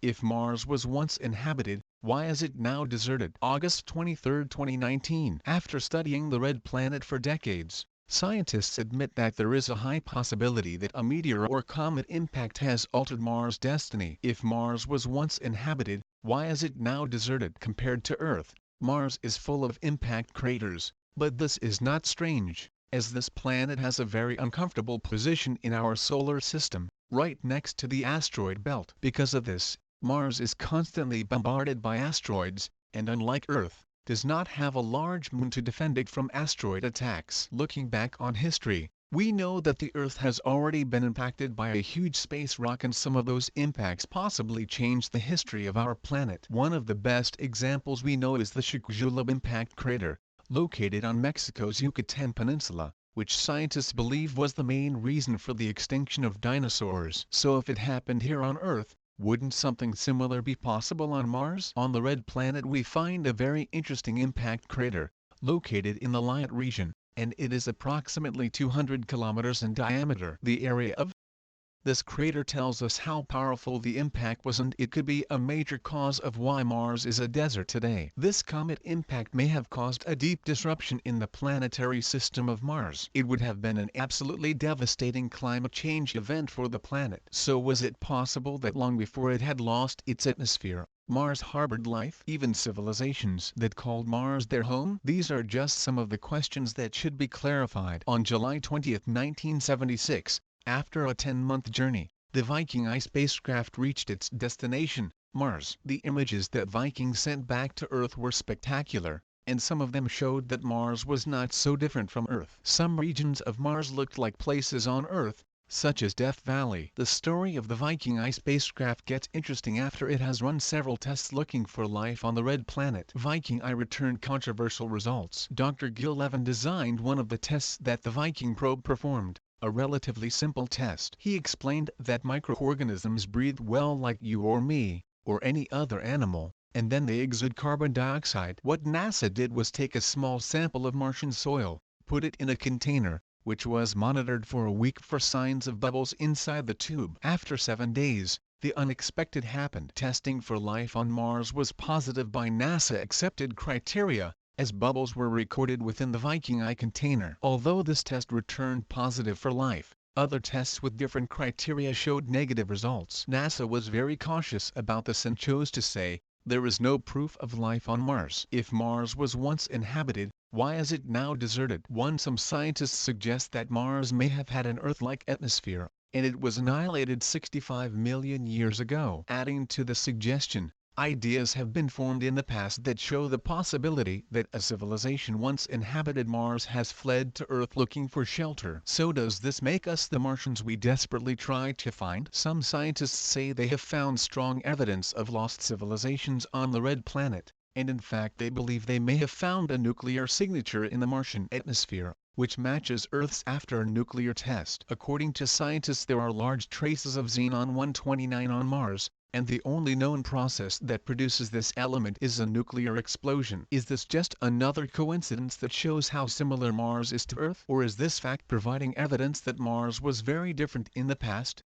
If Mars was once inhabited, why is it now deserted? August 23, 2019. After studying the red planet for decades, scientists admit that there is a high possibility that a meteor or comet impact has altered Mars' destiny. If Mars was once inhabited, why is it now deserted? Compared to Earth, Mars is full of impact craters, but this is not strange, as this planet has a very uncomfortable position in our solar system, right next to the asteroid belt. Because of this, Mars is constantly bombarded by asteroids, and unlike Earth, does not have a large moon to defend it from asteroid attacks. Looking back on history, we know that the Earth has already been impacted by a huge space rock, and some of those impacts possibly changed the history of our planet. One of the best examples we know is the Chicxulub impact crater, located on Mexico's Yucatan Peninsula, which scientists believe was the main reason for the extinction of dinosaurs. So if it happened here on Earth, wouldn't something similar be possible on Mars? On the red planet we find a very interesting impact crater, located in the Lyot region, and it is approximately 200 kilometers in diameter. The area of this crater tells us how powerful the impact was, and it could be a major cause of why Mars is a desert today. This comet impact may have caused a deep disruption in the planetary system of Mars. It would have been an absolutely devastating climate change event for the planet. So was it possible that long before it had lost its atmosphere, Mars harbored life, even civilizations that called Mars their home? These are just some of the questions that should be clarified. On July 20, 1976, after a 10-month journey, the Viking I spacecraft reached its destination, Mars. The images that Viking sent back to Earth were spectacular, and some of them showed that Mars was not so different from Earth. Some regions of Mars looked like places on Earth, such as Death Valley. The story of the Viking I spacecraft gets interesting after it has run several tests looking for life on the red planet. Viking I returned controversial results. Dr. Gil Levin designed one of the tests that the Viking probe performed, a relatively simple test. He explained that microorganisms breathe well like you or me, or any other animal, and then they exude carbon dioxide. What NASA did was take a small sample of Martian soil, put it in a container, which was monitored for a week for signs of bubbles inside the tube. After 7 days, the unexpected happened. Testing for life on Mars was positive by NASA-accepted criteria, as bubbles were recorded within the Viking I container. Although this test returned positive for life, other tests with different criteria showed negative results. NASA was very cautious about this and chose to say, there is no proof of life on Mars. If Mars was once inhabited, why is it now deserted? Some scientists suggest that Mars may have had an Earth-like atmosphere, and it was annihilated 65 million years ago. Adding to the suggestion, ideas have been formed in the past that show the possibility that a civilization once inhabited Mars has fled to Earth looking for shelter. So does this make us the Martians we desperately try to find? Some scientists say they have found strong evidence of lost civilizations on the red planet, and in fact they believe they may have found a nuclear signature in the Martian atmosphere, which matches Earth's after a nuclear test. According to scientists, there are large traces of xenon-129 on Mars, and the only known process that produces this element is a nuclear explosion. Is this just another coincidence that shows how similar Mars is to Earth? Or is this fact providing evidence that Mars was very different in the past?